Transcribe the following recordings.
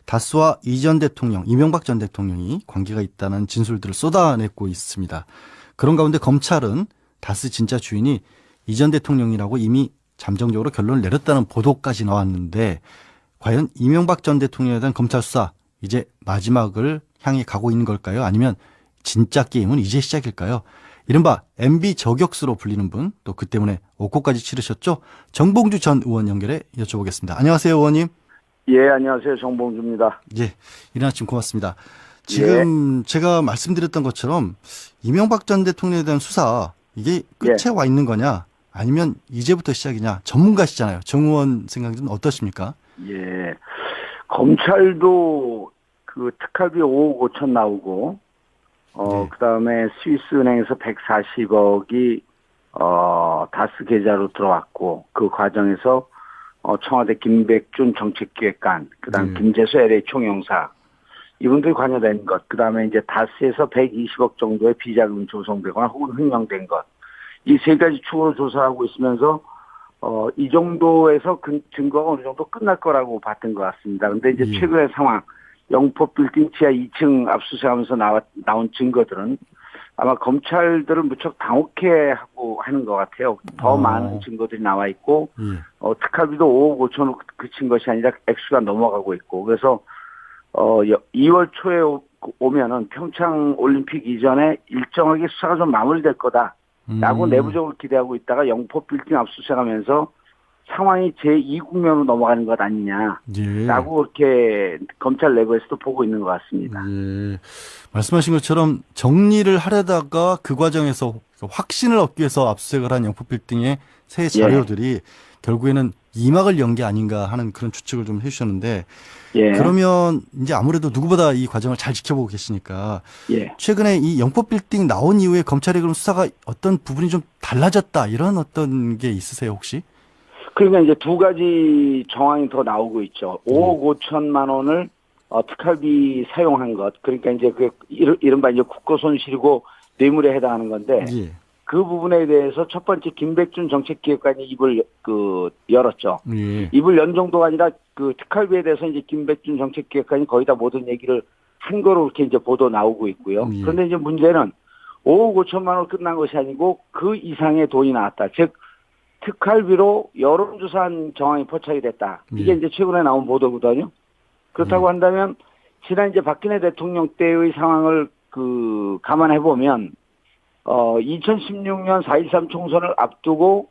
다스와 이전 대통령, 이명박 전 대통령이 관계가 있다는 진술들을 쏟아내고 있습니다. 그런 가운데 검찰은 다스 진짜 주인이 이전 대통령이라고 이미 잠정적으로 결론을 내렸다는 보도까지 나왔는데 과연 이명박 전 대통령에 대한 검찰 수사 이제 마지막을 향해 가고 있는 걸까요? 아니면 진짜 게임은 이제 시작일까요? 이른바 MB 저격수로 불리는 분, 또 그 때문에 옥고까지 치르셨죠? 정봉주 전 의원 연결해 여쭤보겠습니다. 안녕하세요, 의원님. 예, 안녕하세요. 정봉주입니다. 예, 이른 아침 고맙습니다. 지금 제가 말씀드렸던 것처럼 이명박 전 대통령에 대한 수사 이게 끝에 와 있는 거냐 아니면 이제부터 시작이냐, 전문가시잖아요. 정 의원 생각은 어떠십니까? 예. 검찰도 그 특활비 5억 5천 나오고, 그 다음에 스위스은행에서 140억이, 다스 계좌로 들어왔고, 그 과정에서, 청와대 김백준 정책기획관, 그 다음 김재수 LA 총영사, 이분들이 관여된 것, 그 다음에 이제 다스에서 120억 정도의 비자금 조성되거나 혹은 횡령된 것, 이 세 가지 축으로 조사하고 있으면서, 이 정도에서 증거가 어느 정도 끝날 거라고 봤던 것 같습니다. 근데 이제 최근의 상황, 영포 빌딩 지하 2층 압수수색하면서 나온 증거들은 아마 검찰들을 무척 당혹해 하고 하는 것 같아요. 더 많은 증거들이 나와 있고, 특활비도 5억 5천으로 그친 것이 아니라 액수가 넘어가고 있고, 그래서, 2월 초에 오면은 평창 올림픽 이전에 일정하게 수사가 좀 마무리될 거다라고 내부적으로 기대하고 있다가 영포 빌딩 압수수색하면서 상황이 제2국면으로 넘어가는 것 아니냐라고 이렇게 검찰 내부에서도 보고 있는 것 같습니다. 예. 말씀하신 것처럼 정리를 하려다가 그 과정에서 확신을 얻기 위해서 압수수색을 한 영포 빌딩의 새 자료들이 결국에는 이막을 연 게 아닌가 하는 그런 추측을 좀 해주셨는데 그러면 이제 아무래도 누구보다 이 과정을 잘 지켜보고 계시니까 최근에 이 영포 빌딩 나온 이후에 검찰의 그런 수사가 어떤 부분이 좀 달라졌다 이런 어떤 게 있으세요 혹시? 그러니까 이제 두 가지 정황이 더 나오고 있죠. 5억 5천만 원을 특활비 사용한 것. 그러니까 이제 그 이른바 이제 국고 손실이고 뇌물에 해당하는 건데 그 부분에 대해서 첫 번째 김백준 정책기획관이 입을 열었죠. 입을 연 정도가 아니라 그 특활비에 대해서 이제 김백준 정책기획관이 거의 다 모든 얘기를 한 거로 이렇게 이제 보도 나오고 있고요. 그런데 이제 문제는 5억 5천만 원 끝난 것이 아니고 그 이상의 돈이 나왔다. 즉 특활비로 여론조사한 정황이 포착이 됐다. 이게 이제 최근에 나온 보도거든요. 그렇다고 한다면 지난 이제 박근혜 대통령 때의 상황을 감안해 보면 2016년 4.13 총선을 앞두고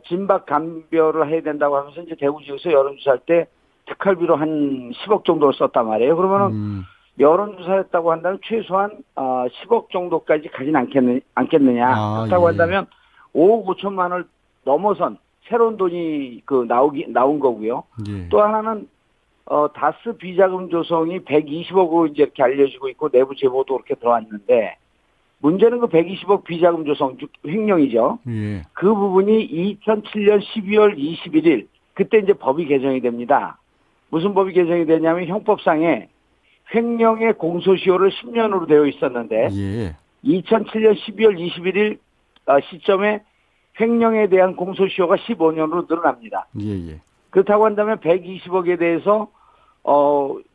진박 감별을 해야 된다고 하면서 이제 대구 지역에서 여론조사할 때 특활비로 한 10억 정도를 썼단 말이에요. 그러면은 여론조사했다고 한다면 최소한 10억 정도까지 가진 않겠느냐. 그렇다고 한다면 5억 5천만 원을 넘어선 새로운 돈이 나온 거고요. 또 하나는 다스 비자금 조성이 120억으로 이제 이렇게 알려지고 있고 내부 제보도 그렇게 들어왔는데 문제는 그 120억 비자금 조성 즉 횡령이죠. 그 부분이 2007년 12월 21일 그때 이제 법이 개정이 됩니다. 무슨 법이 개정이 되냐면 형법상에 횡령의 공소시효를 10년으로 되어 있었는데 2007년 12월 21일 시점에 횡령에 대한 공소시효가 15년으로 늘어납니다. 그렇다고 한다면 120억에 대해서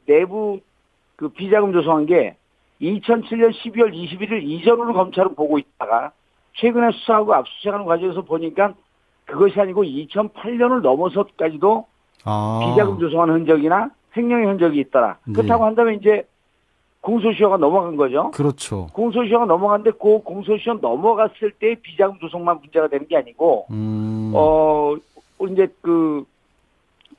내부 그 비자금 조성한 게 2007년 12월 21일 이전으로 검찰은 보고 있다가 최근에 수사하고 압수수색하는 과정에서 보니까 그것이 아니고 2008년을 넘어서까지도 비자금 조성한 흔적이나 횡령의 흔적이 있더라. 그렇다고 한다면 이제 공소시효가 넘어간 거죠. 그렇죠. 공소시효가 넘어갔는데 그 공소시효 넘어갔을 때 비자금 조성만 문제가 되는 게 아니고 이제 그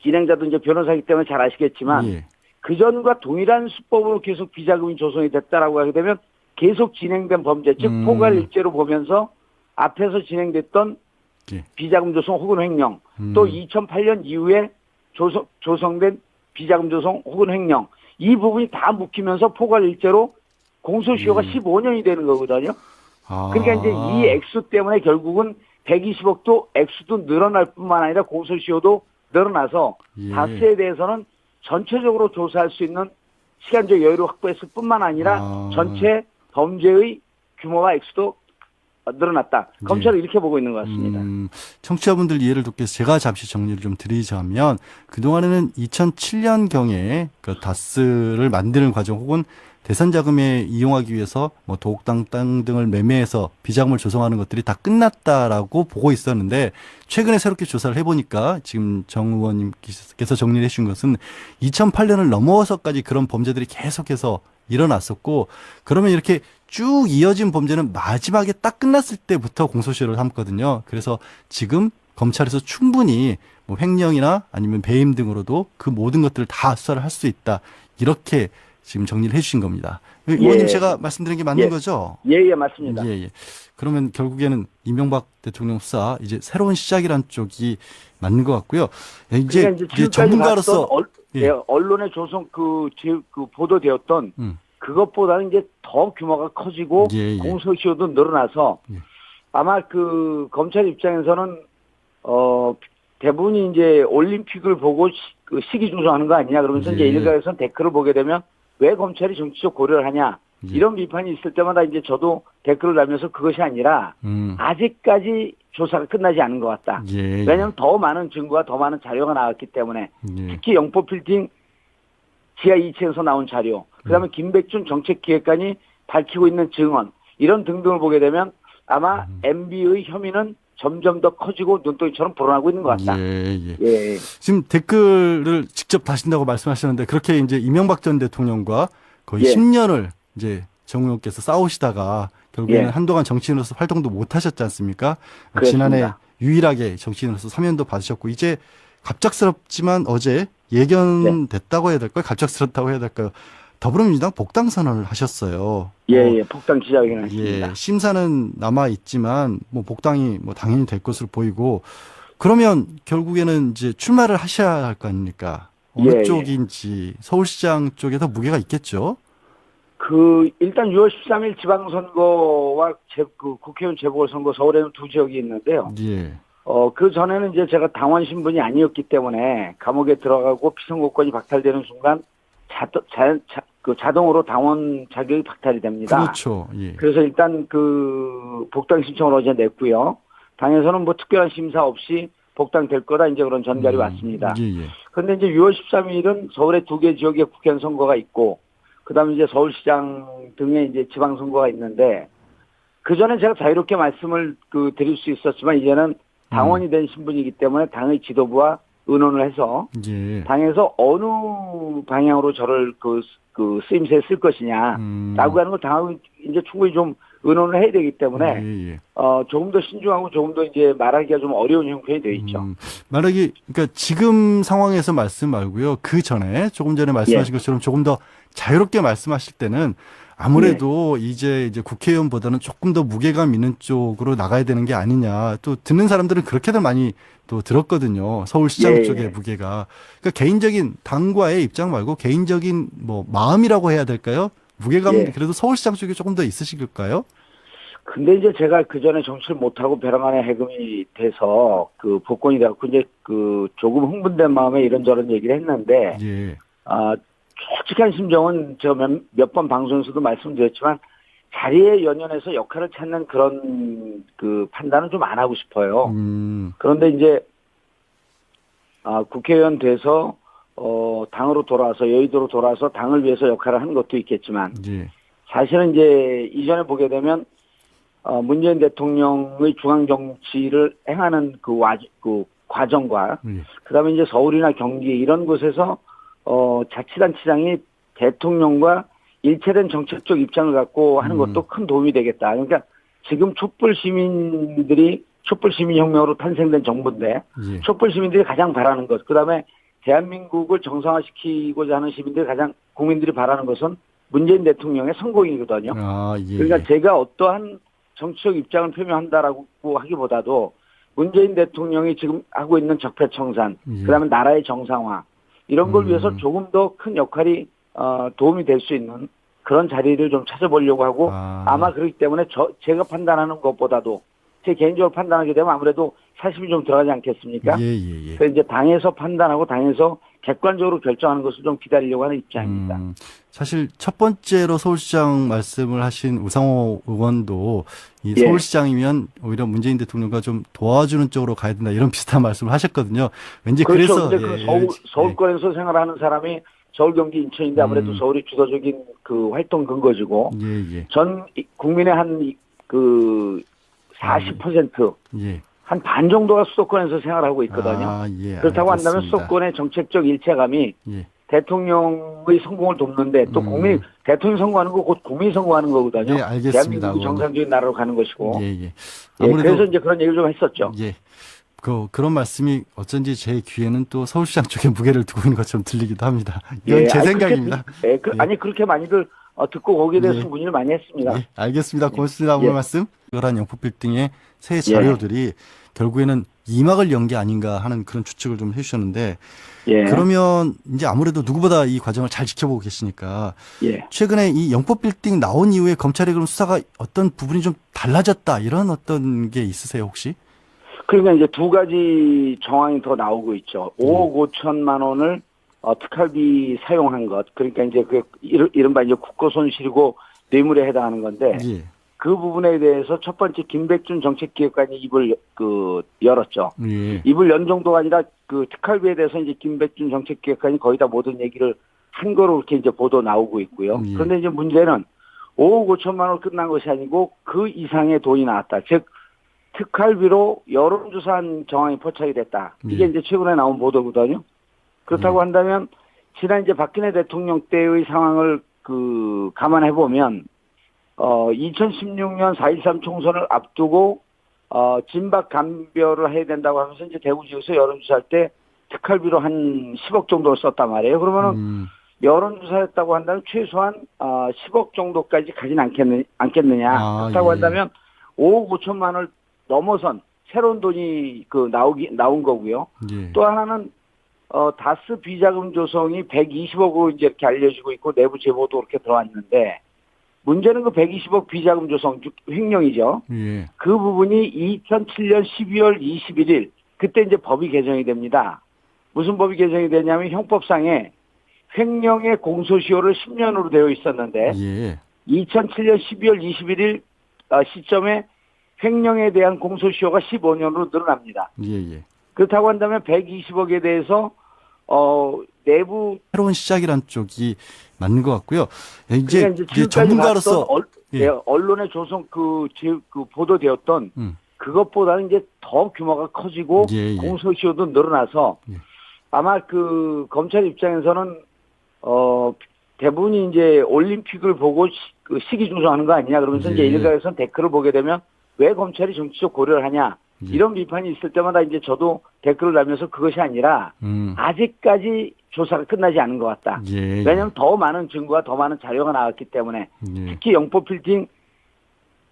진행자도 이제 변호사이기 때문에 잘 아시겠지만 그 전과 동일한 수법으로 계속 비자금이 조성이 됐다라고 하게 되면 계속 진행된 범죄, 즉 포괄일죄로 보면서 앞에서 진행됐던 비자금 조성 혹은 횡령, 또 2008년 이후에 조성된 비자금 조성 혹은 횡령, 이 부분이 다 묶이면서 포괄일죄로 공소시효가 15년이 되는 거거든요. 그러니까 이제 이 액수 때문에 결국은 120억도 액수도 늘어날 뿐만 아니라 공소시효도 늘어나서 다스에 대해서는 전체적으로 조사할 수 있는 시간적 여유를 확보했을 뿐만 아니라 전체 범죄의 규모와 액수도 늘어났다. 검찰은 이렇게 보고 있는 것 같습니다. 청취자분들 이해를 돕기 위해서 제가 잠시 정리를 좀 드리자면 그동안에는 2007년경에 그 다스를 만드는 과정 혹은 대선 자금에 이용하기 위해서 뭐 도곡당 땅 등을 매매해서 비자금을 조성하는 것들이 다 끝났다라고 보고 있었는데 최근에 새롭게 조사를 해보니까 지금 정 의원님께서 정리를 해주신 것은 2008년을 넘어서까지 그런 범죄들이 계속해서 일어났었고 그러면 이렇게 쭉 이어진 범죄는 마지막에 딱 끝났을 때부터 공소시효를 삼거든요. 그래서 지금 검찰에서 충분히 뭐 횡령이나 아니면 배임 등으로도 그 모든 것들을 다 수사를 할 수 있다. 이렇게 지금 정리를 해주신 겁니다. 의원님 제가 말씀드린 게 맞는 거죠? 예, 맞습니다. 예. 그러면 결국에는 이명박 대통령 수사 이제 새로운 시작이란 쪽이 맞는 것 같고요. 이제 전문가로서 언론에 조선 그 보도되었던 그것보다는 이제 더 규모가 커지고 공소시효도 늘어나서 아마 그 검찰 입장에서는 대부분이 이제 올림픽을 보고 시기 조정하는 거 아니냐 그러면서 이제 일각에서는 댓글을 보게 되면 왜 검찰이 정치적 고려를 하냐 이런 비판이 있을 때마다 이제 저도 댓글을 달면서 그것이 아니라 아직까지 조사가 끝나지 않은 것 같다. 왜냐하면 더 많은 증거와 더 많은 자료가 나왔기 때문에 특히 영포 빌딩 지하 2층에서 나온 자료, 그다음에 김백준 정책기획관이 밝히고 있는 증언 이런 등등을 보게 되면 아마 MB의 혐의는 점점 더 커지고 눈덩이처럼 불어나고 있는 것 같다. 지금 댓글을 직접 다신다고 말씀하셨는데 그렇게 이제 이명박 전 대통령과 거의 10년을 이제 정 의원께서 싸우시다가 결국에는 한동안 정치인으로서 활동도 못 하셨지 않습니까? 그렇습니다. 지난해 유일하게 정치인으로서 사면도 받으셨고 이제 갑작스럽지만 어제 예견됐다고 해야 될까요? 갑작스럽다고 해야 될까요? 더불어민주당 복당 선언을 하셨어요. 복당 기자회견을 했습니다. 심사는 남아 있지만 뭐 복당이 뭐 당연히 될 것으로 보이고 그러면 결국에는 이제 출마를 하셔야 할 거 아닙니까? 어느 쪽인지 서울시장 쪽에 더 무게가 있겠죠. 일단 6월 13일 지방선거와 국회의원 재보궐선거 서울에는 두 지역이 있는데요. 그 전에는 이제 제가 당원 신분이 아니었기 때문에 감옥에 들어가고 피선거권이 박탈되는 순간 자동으로 당원 자격이 박탈이 됩니다. 그렇죠. 그래서 일단 복당 신청을 어제 냈고요. 당에서는 뭐 특별한 심사 없이 복당될 거다 이제 그런 전달이 왔습니다. 그런데 이제 6월 13일은 서울의 두 개 지역에 국회의원 선거가 있고 그다음에 이제 서울시장 등의 이제 지방선거가 있는데 그 전에 제가 자유롭게 말씀을 드릴 수 있었지만 이제는 당원이 된 신분이기 때문에 당의 지도부와 의논을 해서 당에서 어느 방향으로 저를 쓰임새에 쓸 것이냐라고 하는 걸 당하고 이제 충분히 좀 의논을 해야 되기 때문에 조금 더 신중하고 조금 더 이제 말하기가 좀 어려운 형편이 되어 있죠. 그러니까 지금 상황에서 말씀 말고요. 그 전에 조금 전에 말씀하신 것처럼 조금 더 자유롭게 말씀하실 때는 아무래도 이제 국회의원보다는 조금 더 무게감 있는 쪽으로 나가야 되는 게 아니냐. 또 듣는 사람들은 그렇게들 많이 또 들었거든요. 서울시장 쪽의 무게가. 그러니까 개인적인 당과의 입장 말고 개인적인 뭐 마음이라고 해야 될까요? 무게감 그래도 서울시장 쪽이 조금 더 있으실까요? 근데 이제 제가 그 전에 정치를 못하고 벼랑 안에 해금이 돼서 복권이 돼갖고 이제 조금 흥분된 마음에 이런저런 얘기를 했는데, 솔직한 심정은 제가 몇 번 방송에서도 말씀드렸지만 자리에 연연해서 역할을 찾는 그런 판단은 좀 안 하고 싶어요. 그런데 이제 국회의원 돼서 당으로 돌아와서 여의도로 돌아와서 당을 위해서 역할을 하는 것도 있겠지만 사실은 이제 이전에 보게 되면 문재인 대통령의 중앙 정치를 행하는 그 과정과 그다음에 이제 서울이나 경기 이런 곳에서 자치단체장이 대통령과 일체된 정책적 입장을 갖고 하는 것도 큰 도움이 되겠다. 그러니까 지금 촛불시민혁명으로 탄생된 정부인데 촛불시민들이 가장 바라는 것, 그다음에 대한민국을 정상화시키고자 하는 시민들이 가장 국민들이 바라는 것은 문재인 대통령의 성공이거든요. 그러니까 제가 어떠한 정치적 입장을 표명한다라고 하기보다도 문재인 대통령이 지금 하고 있는 적폐청산, 그다음에 나라의 정상화 이런 걸 위해서 조금 더 큰 역할이 도움이 될 수 있는 그런 자리를 좀 찾아보려고 하고 아마 그렇기 때문에 제가 판단하는 것보다도 제 개인적으로 판단하게 되면 아무래도 사심이 좀 들어가지 않겠습니까? 예, 예, 예. 그래서 이제 당에서 판단하고 당에서 객관적으로 결정하는 것을 좀 기다리려고 하는 입장입니다. 사실 첫 번째로 서울시장 말씀을 하신 우상호 의원도 이 예. 서울시장이면 오히려 문재인 대통령과 좀 도와주는 쪽으로 가야 된다 이런 비슷한 말씀을 하셨거든요. 왠지 그렇죠. 그래서 근데 그 서울권에서 생활하는 사람이 서울, 경기, 인천인데 아무래도 서울이 주도적인 그 활동 근거지고 예, 예. 전 국민의 한 그 40%, 예. 한 반 정도가 수도권에서 생활하고 있거든요. 아, 예, 그렇다고 한다면 알겠습니다. 수도권의 정책적 일체감이 예. 대통령의 성공을 돕는데 또 대통령 선거하는 거 곧 국민이 선거하는 거거든요. 예, 알겠습니다. 대한민국이 정상적인 나라로 가는 것이고. 예, 예. 예, 아무래도 그래서 이제 그런 얘기를 좀 했었죠. 예. 그런 말씀이 어쩐지 제 귀에는 또 서울시장 쪽에 무게를 두고 있는 것처럼 들리기도 합니다. 이건 제 생각입니다. 아니, 그렇게 많이들 듣고 거기에 대해서 예. 문의를 많이 했습니다. 예, 알겠습니다. 고맙습니다. 오늘 말씀. 그러한 영포빌딩의 새 자료들이 결국에는 이막을 연 게 아닌가 하는 그런 추측을 좀 해주셨는데 그러면 이제 아무래도 누구보다 이 과정을 잘 지켜보고 계시니까 최근에 이 영포빌딩 나온 이후에 검찰의 그런 수사가 어떤 부분이 좀 달라졌다 이런 어떤 게 있으세요 혹시? 그러니까 이제 두 가지 정황이 더 나오고 있죠. 5억 5천만 원을 특활비 사용한 것. 그러니까 이제 그 이른바 이제 국고 손실이고 뇌물에 해당하는 건데 그 부분에 대해서 첫 번째 김백준 정책기획관이 입을 열었죠. 입을 연 정도가 아니라 그 특활비에 대해서 이제 김백준 정책기획관이 거의 다 모든 얘기를 한 거로 이렇게 이제 보도 나오고 있고요. 그런데 이제 문제는 5억 5천만 원 끝난 것이 아니고 그 이상의 돈이 나왔다. 즉 특활비로 여론조사한 정황이 포착이 됐다. 이게 이제 최근에 나온 보도거든요. 그렇다고 한다면 지난 이제 박근혜 대통령 때의 상황을 감안해 보면 2016년 4.13 총선을 앞두고 진박 감별을 해야 된다고 하면서 이제 대구지역에서 여론조사할 때 특활비로 한 10억 정도를 썼단 말이에요. 그러면은 여론조사했다고 한다면 최소한 10억 정도까지 가진 않겠느냐. 그렇다고 한다면 5억 5천만 원을 넘어선 새로운 돈이 나온 거고요. 또 하나는 다스 비자금 조성이 120억으로 이제 이렇게 알려지고 있고 내부 제보도 그렇게 들어왔는데 문제는 그 120억 비자금 조성 횡령이죠. 그 부분이 2007년 12월 21일 그때 이제 법이 개정이 됩니다. 무슨 법이 개정이 되냐면 형법상에 횡령의 공소시효를 10년으로 되어 있었는데 2007년 12월 21일 시점에 횡령에 대한 공소시효가 15년으로 늘어납니다. 그렇다고 한다면 120억에 대해서 내부 새로운 시작이란 쪽이 맞는 것 같고요. 이제 전문가로서 언론에 조성 보도되었던 그것보다는 이제 더 규모가 커지고 공소시효도 늘어나서 아마 검찰 입장에서는 대부분이 이제 올림픽을 보고 시기 조정하는 거 아니냐 그러면서 이제 일각에서는 댓글을 보게 되면 왜 검찰이 정치적 고려를 하냐 이런 비판이 있을 때마다 이제 저도 댓글을 달면서 그것이 아니라 아직까지 조사가 끝나지 않은 것 같다. 왜냐하면 더 많은 증거와 더 많은 자료가 나왔기 때문에 특히 영포빌딩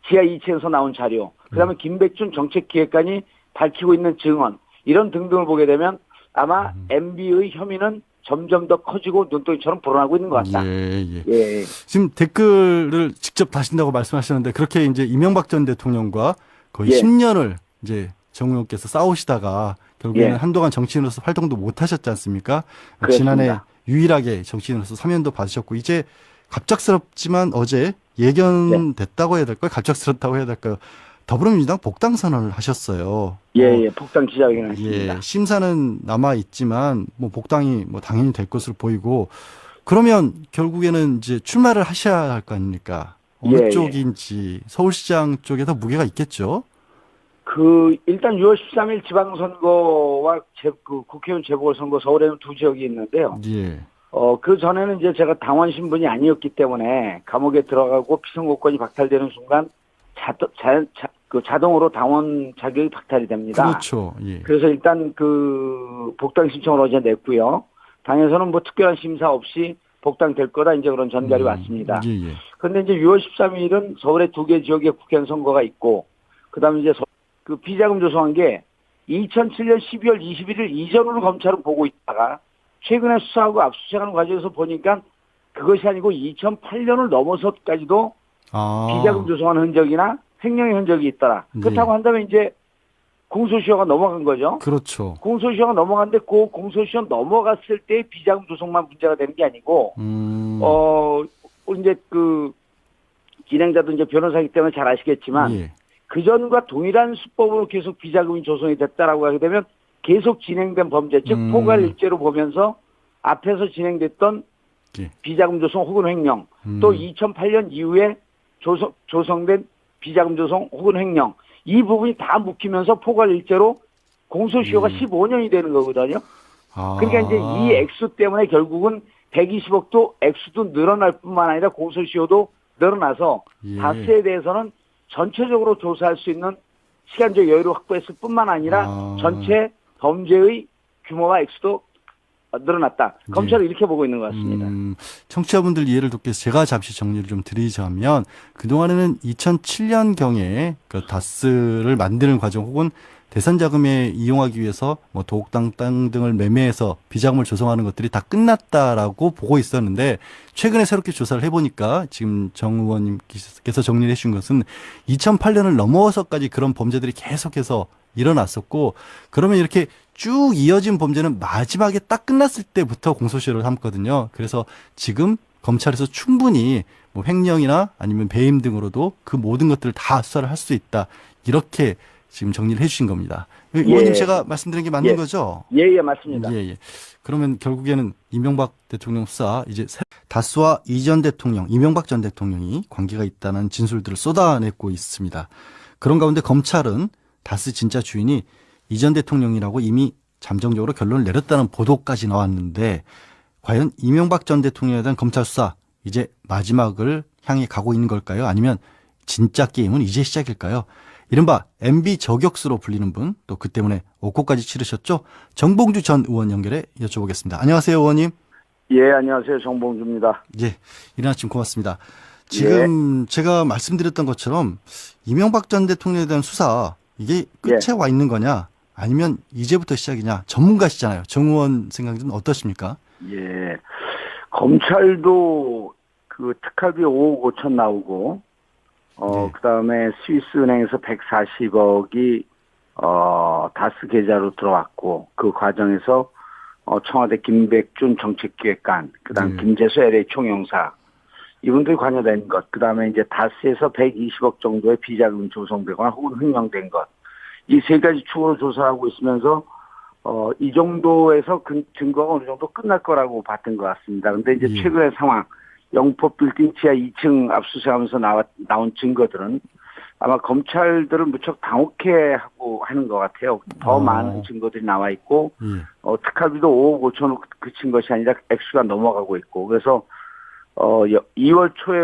지하 2층에서 나온 자료 그다음에 김백준 정책기획관이 밝히고 있는 증언 이런 등등을 보게 되면 아마 MB의 혐의는 점점 더 커지고 눈덩이처럼 불어나고 있는 것 같다. 지금 댓글을 직접 다신다고 말씀하셨는데 그렇게 이제 이명박 전 대통령과 거의 10년을 이제 정 의원께서 싸우시다가 결국에는 한동안 정치인으로서 활동도 못 하셨지 않습니까? 그렇습니다. 지난해 유일하게 정치인으로서 사면도 받으셨고 이제 갑작스럽지만 어제 예견됐다고 해야 될까요? 갑작스럽다고 해야 될까요? 더불어민주당 복당 선언을 하셨어요. 복당 기자회견을 했습니다. 심사는 남아 있지만 뭐 복당이 뭐 당연히 될 것으로 보이고 그러면 결국에는 이제 출마를 하셔야 할 거 아닙니까? 어느 쪽인지 서울시장 쪽에서 무게가 있겠죠. 일단 6월 13일 지방선거와 국회의원 재보궐선거 서울에는 두 지역이 있는데요. 그 전에는 이제 제가 당원 신분이 아니었기 때문에 감옥에 들어가고 피선거권이 박탈되는 순간 자동으로 당원 자격이 박탈이 됩니다. 그렇죠. 그래서 일단 복당 신청을 어제 냈고요. 당에서는 뭐 특별한 심사 없이 복당될 거다 이제 그런 전갈이 왔습니다. 그런데 이제 6월 13일은 서울의 두 개 지역에 국회의원 선거가 있고 그다음에 이제 비자금 조성한 게 2007년 12월 21일 이전으로 검찰은 보고 있다가 최근에 수사하고 압수수색하는 과정에서 보니까 그것이 아니고 2008년을 넘어서까지도 비자금 조성한 흔적이나 횡령의 흔적이 있더라. 그렇다고 한다면 이제 공소시효가 넘어간 거죠. 그렇죠. 공소시효가 넘어갔는데 그 공소시효 넘어갔을 때 비자금 조성만 문제가 되는 게 아니고 이제 그 진행자도 이제 변호사이기 때문에 잘 아시겠지만 예. 그 전과 동일한 수법으로 계속 비자금이 조성이 됐다라고 하게 되면 계속 진행된 범죄, 즉 포괄일죄로 보면서 앞에서 진행됐던 예. 비자금 조성 혹은 횡령, 또 2008년 이후에 조성된 비자금 조성 혹은 횡령, 이 부분이 다 묶이면서 포괄일죄로 공소시효가 15년이 되는 거거든요. 그러니까 이제 이 액수 때문에 결국은 120억도 액수도 늘어날 뿐만 아니라 공소시효도 늘어나서 예. 다스에 대해서는 전체적으로 조사할 수 있는 시간적 여유를 확보했을 뿐만 아니라 전체 범죄의 규모와 액수도 늘어났다. 검찰은 이렇게 보고 있는 것 같습니다. 청취자분들 이해를 돕기 위해서 제가 잠시 정리를 좀 드리자면 그동안에는 2007년경에 그 다스를 만드는 과정 혹은 대선 자금에 이용하기 위해서 뭐 도곡당 땅 등을 매매해서 비자금을 조성하는 것들이 다 끝났다라고 보고 있었는데 최근에 새롭게 조사를 해보니까 지금 정 의원님께서 정리를 해주신 것은 2008년을 넘어서까지 그런 범죄들이 계속해서 일어났었고 그러면 이렇게 쭉 이어진 범죄는 마지막에 딱 끝났을 때부터 공소시효를 삼거든요. 그래서 지금 검찰에서 충분히 뭐 횡령이나 아니면 배임 등으로도 그 모든 것들을 다 수사를 할 수 있다. 이렇게 지금 정리를 해주신 겁니다. 의원님 제가 말씀드린 게 맞는 거죠? 예, 맞습니다. 예. 그러면 결국에는 이명박 대통령 수사 이제 다스와 이전 대통령, 이명박 전 대통령이 관계가 있다는 진술들을 쏟아내고 있습니다. 그런 가운데 검찰은 다스 진짜 주인이 이전 대통령이라고 이미 잠정적으로 결론을 내렸다는 보도까지 나왔는데 과연 이명박 전 대통령에 대한 검찰 수사 이제 마지막을 향해 가고 있는 걸까요? 아니면 진짜 게임은 이제 시작일까요? 이른바 MB 저격수로 불리는 분, 또 그 때문에 옥고까지 치르셨죠? 정봉주 전 의원 연결해 여쭤보겠습니다. 안녕하세요, 의원님. 예, 안녕하세요. 정봉주입니다. 예, 이른 아침 고맙습니다. 지금 제가 말씀드렸던 것처럼 이명박 전 대통령에 대한 수사 이게 끝에 와 있는 거냐 아니면 이제부터 시작이냐 전문가시잖아요. 정 의원 생각은 어떠십니까? 예, 검찰도 그 특활비 5억 5천 나오고 그다음에 스위스은행에서 140억이 다스 계좌로 들어왔고 그 과정에서 청와대 김백준 정책기획관, 그다음 김재수 LA 총영사 이분들이 관여된 것, 그다음에 이제 다스에서 120억 정도의 비자금 조성되거나 혹은 횡령된 것, 이 세 가지 축으로 조사하고 있으면서 이 정도에서 증거가 어느 정도 끝날 거라고 봤던 것 같습니다. 근데 이제 최근의 상황, 영포 빌딩 지하 2층 압수수색하면서 나온 증거들은 아마 검찰들을 무척 당혹해 하고 하는 것 같아요. 더 많은 증거들이 나와 있고 특활비도 5억 5천으로 그친 것이 아니라 액수가 넘어가고 있고 그래서 2월 초에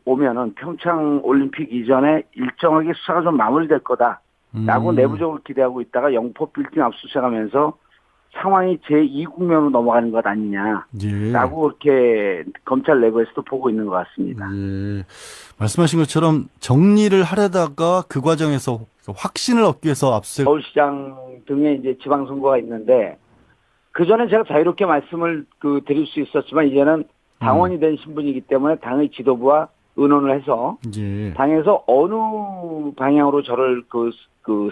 오면은 평창 올림픽 이전에 일정하게 수사가 좀 마무리될 거다라고 내부적으로 기대하고 있다가 영포 빌딩 압수수색하면서 상황이 제2국면으로 넘어가는 것 아니냐라고 이렇게 검찰 내부에서도 보고 있는 것 같습니다. 예. 말씀하신 것처럼 정리를 하려다가 그 과정에서 확신을 얻기 위해서 압수수색. 서울시장 등의 이제 지방선거가 있는데 그 전에 제가 자유롭게 말씀을 드릴 수 있었지만 이제는 당원이 된 신분이기 때문에 당의 지도부와 의논을 해서 당에서 어느 방향으로 저를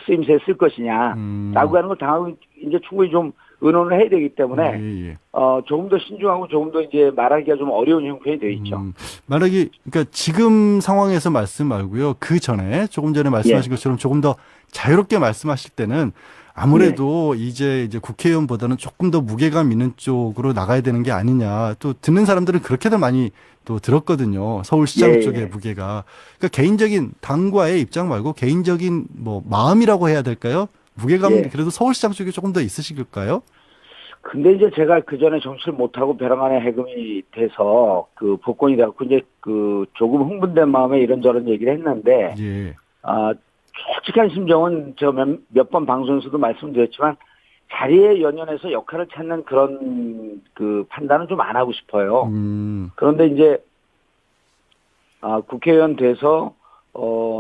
쓰임새에 쓸 것이냐라고 하는 걸 당하고 이제 충분히 좀 의논을 해야 되기 때문에 조금 더 신중하고 조금 더 이제 말하기가 좀 어려운 형편이 되어 있죠. 그러니까 지금 상황에서 말씀 말고요. 그 전에 조금 전에 말씀하신 것처럼 조금 더 자유롭게 말씀하실 때는 아무래도 이제 국회의원보다는 조금 더 무게감 있는 쪽으로 나가야 되는 게 아니냐. 또 듣는 사람들은 그렇게들 많이 또 들었거든요. 서울시장 쪽의 무게가. 그러니까 개인적인 당과의 입장 말고 개인적인 뭐 마음이라고 해야 될까요? 무게감이 그래도 서울시장 쪽에 조금 더 있으실까요? 근데 이제 제가 그 전에 정치를 못하고 벼랑 안에 해금이 돼서 복권이 돼갖고 이제 조금 흥분된 마음에 이런저런 얘기를 했는데, 솔직한 심정은 제가 몇 번 방송에서도 말씀드렸지만 자리에 연연해서 역할을 찾는 그런 판단은 좀 안 하고 싶어요. 그런데 이제 국회의원 돼서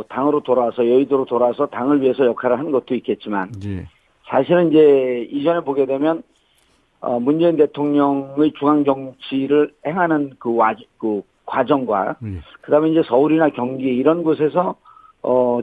당으로 돌아와서 여의도로 돌아와서 당을 위해서 역할을 하는 것도 있겠지만 사실은 이제 이전에 보게 되면 문재인 대통령의 중앙 정치를 행하는 그 과정과 그다음에 이제 서울이나 경기 이런 곳에서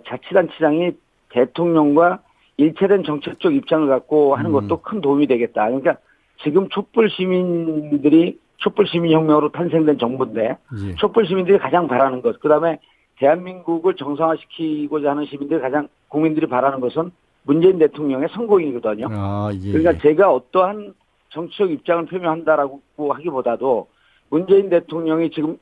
자치단체장이 대통령과 일체된 정책적 입장을 갖고 하는 것도 큰 도움이 되겠다. 그러니까 지금 촛불 시민혁명으로 탄생된 정부인데 예. 촛불 시민들이 가장 바라는 것, 그다음에 대한민국을 정상화시키고자 하는 시민들이 국민들이 바라는 것은 문재인 대통령의 성공이거든요. 아, 예. 그러니까 제가 어떠한 정치적 입장을 표명한다라고 하기보다도 문재인 대통령이 지금